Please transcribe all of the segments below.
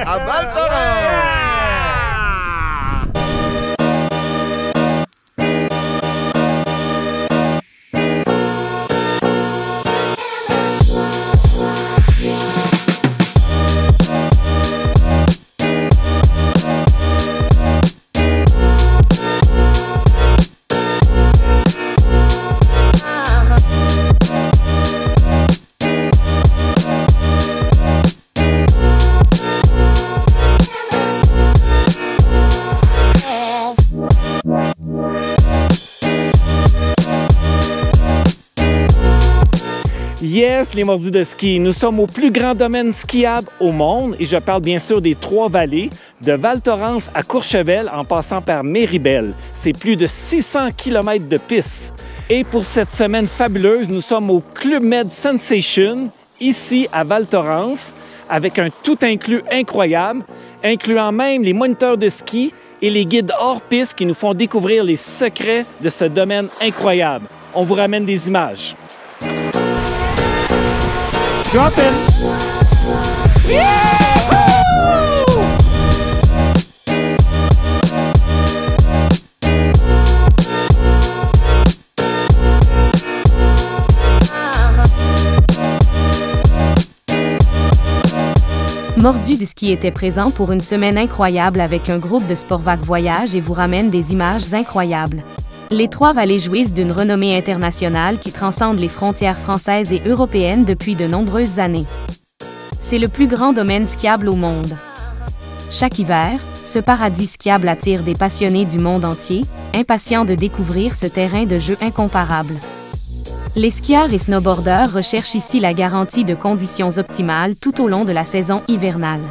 à Val Thorens! Yes, les mordus de ski, nous sommes au plus grand domaine skiable au monde et je parle bien sûr des Trois-Vallées, de Val Thorens à Courchevel en passant par Méribel. C'est plus de 600 km de piste. Et pour cette semaine fabuleuse, nous sommes au Club Med Sensation, ici à Val Thorens, avec un tout inclus incroyable, incluant même les moniteurs de ski et les guides hors piste qui nous font découvrir les secrets de ce domaine incroyable. On vous ramène des images. Drop in! Mordu du ski était présent pour une semaine incroyable avec un groupe de Sportvac Voyage et vous ramène des images incroyables. Les Trois-Vallées jouissent d'une renommée internationale qui transcende les frontières françaises et européennes depuis de nombreuses années. C'est le plus grand domaine skiable au monde. Chaque hiver, ce paradis skiable attire des passionnés du monde entier, impatients de découvrir ce terrain de jeu incomparable. Les skieurs et snowboarders recherchent ici la garantie de conditions optimales tout au long de la saison hivernale.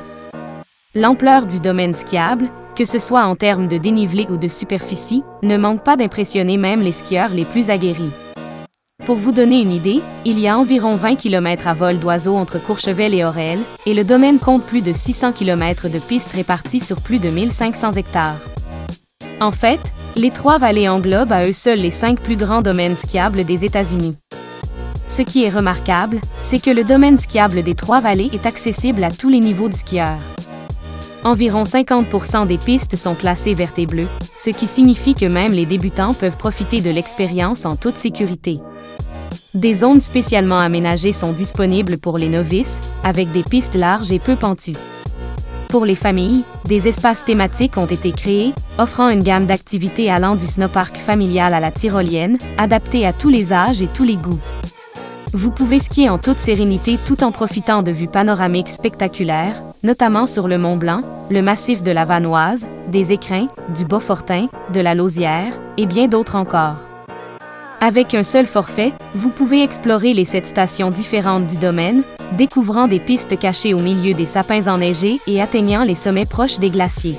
L'ampleur du domaine skiable, que ce soit en termes de dénivelé ou de superficie, ne manque pas d'impressionner même les skieurs les plus aguerris. Pour vous donner une idée, il y a environ 20 km à vol d'oiseau entre Courchevel et Orel, et le domaine compte plus de 600 km de pistes réparties sur plus de 1500 hectares. En fait, les Trois-Vallées englobent à eux seuls les 5 plus grands domaines skiables des États-Unis. Ce qui est remarquable, c'est que le domaine skiable des Trois-Vallées est accessible à tous les niveaux de skieurs. Environ 50% des pistes sont classées vertes et bleues, ce qui signifie que même les débutants peuvent profiter de l'expérience en toute sécurité. Des zones spécialement aménagées sont disponibles pour les novices, avec des pistes larges et peu pentues. Pour les familles, des espaces thématiques ont été créés, offrant une gamme d'activités allant du snowpark familial à la tyrolienne, adaptées à tous les âges et tous les goûts. Vous pouvez skier en toute sérénité tout en profitant de vues panoramiques spectaculaires, notamment sur le Mont-Blanc, le massif de la Vanoise, des Écrins, du Beaufortin, de la Lausière, et bien d'autres encore. Avec un seul forfait, vous pouvez explorer les 7 stations différentes du domaine, découvrant des pistes cachées au milieu des sapins enneigés et atteignant les sommets proches des glaciers.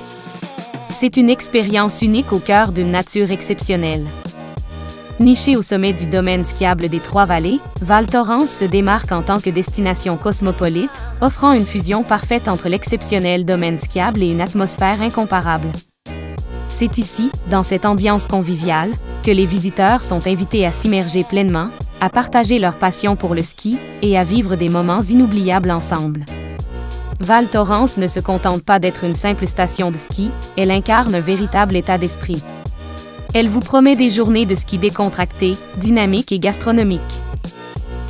C'est une expérience unique au cœur d'une nature exceptionnelle. Niché au sommet du domaine skiable des Trois-Vallées, Val Thorens se démarque en tant que destination cosmopolite, offrant une fusion parfaite entre l'exceptionnel domaine skiable et une atmosphère incomparable. C'est ici, dans cette ambiance conviviale, que les visiteurs sont invités à s'immerger pleinement, à partager leur passion pour le ski et à vivre des moments inoubliables ensemble. Val Thorens ne se contente pas d'être une simple station de ski, elle incarne un véritable état d'esprit. Elle vous promet des journées de ski décontractées, dynamiques et gastronomiques.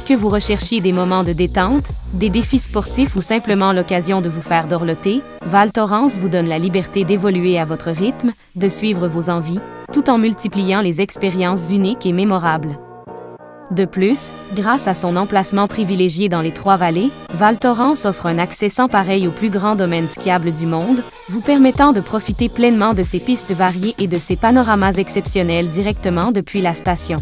Que vous recherchiez des moments de détente, des défis sportifs ou simplement l'occasion de vous faire dorloter, Val Thorens vous donne la liberté d'évoluer à votre rythme, de suivre vos envies, tout en multipliant les expériences uniques et mémorables. De plus, grâce à son emplacement privilégié dans les Trois-Vallées, Val Thorens offre un accès sans pareil au plus grand domaine skiable du monde, vous permettant de profiter pleinement de ses pistes variées et de ses panoramas exceptionnels directement depuis la station.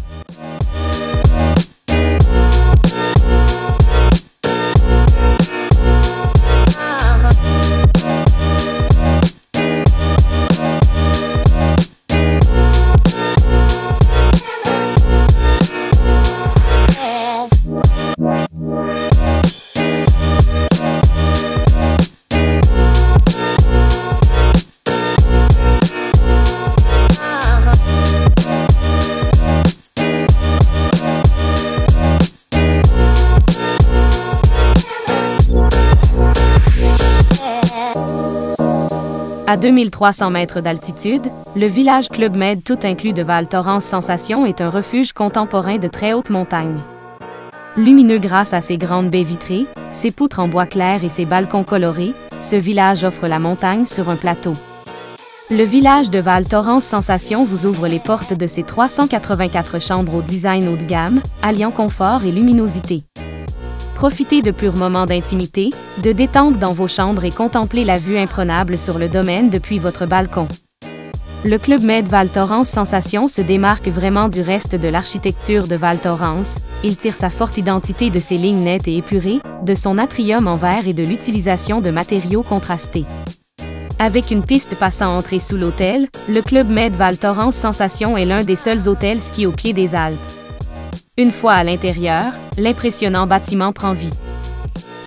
À 2300 mètres d'altitude, le village Club Med tout inclus de Val Thorens Sensation est un refuge contemporain de très haute montagne. Lumineux grâce à ses grandes baies vitrées, ses poutres en bois clair et ses balcons colorés, ce village offre la montagne sur un plateau. Le village de Val Thorens Sensation vous ouvre les portes de ses 384 chambres au design haut de gamme, alliant confort et luminosité. Profitez de purs moments d'intimité, de détente dans vos chambres et contemplez la vue imprenable sur le domaine depuis votre balcon. Le Club Med Val Thorens Sensation se démarque vraiment du reste de l'architecture de Val Thorens. Il tire sa forte identité de ses lignes nettes et épurées, de son atrium en verre et de l'utilisation de matériaux contrastés. Avec une piste passant entre et sous l'hôtel, le Club Med Val Thorens Sensation est l'un des seuls hôtels ski au pied des Alpes. Une fois à l'intérieur, l'impressionnant bâtiment prend vie.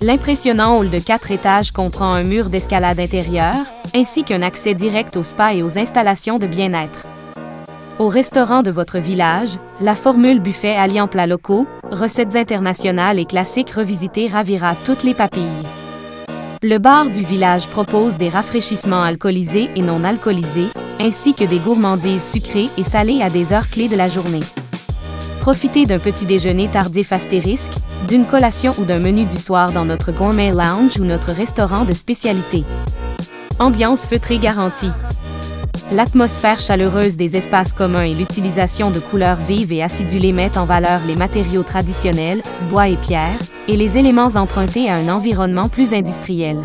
L'impressionnant hall de 4 étages comprend un mur d'escalade intérieur, ainsi qu'un accès direct au spa et aux installations de bien-être. Au restaurant de votre village, la formule buffet alliant plats locaux, recettes internationales et classiques revisitées ravira toutes les papilles. Le bar du village propose des rafraîchissements alcoolisés et non alcoolisés, ainsi que des gourmandises sucrées et salées à des heures clés de la journée. Profitez d'un petit déjeuner tardif astérisque, d'une collation ou d'un menu du soir dans notre gourmet lounge ou notre restaurant de spécialité. Ambiance feutrée garantie. L'atmosphère chaleureuse des espaces communs et l'utilisation de couleurs vives et acidulées mettent en valeur les matériaux traditionnels, bois et pierre, et les éléments empruntés à un environnement plus industriel.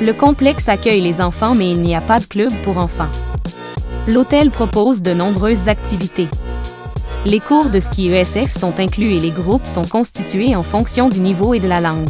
Le complexe accueille les enfants mais il n'y a pas de club pour enfants. L'hôtel propose de nombreuses activités. Les cours de ski ESF sont inclus et les groupes sont constitués en fonction du niveau et de la langue.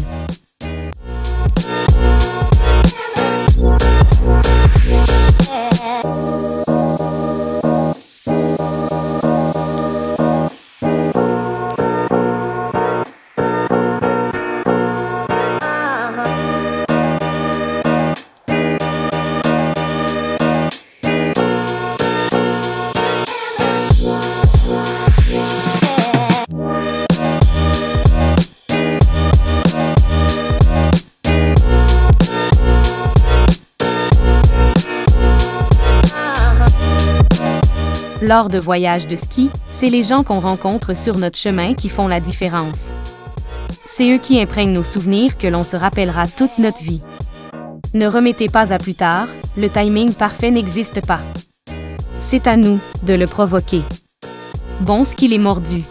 Lors de voyages de ski, c'est les gens qu'on rencontre sur notre chemin qui font la différence. C'est eux qui imprègnent nos souvenirs que l'on se rappellera toute notre vie. Ne remettez pas à plus tard, le timing parfait n'existe pas. C'est à nous de le provoquer. Bon ski les mordus!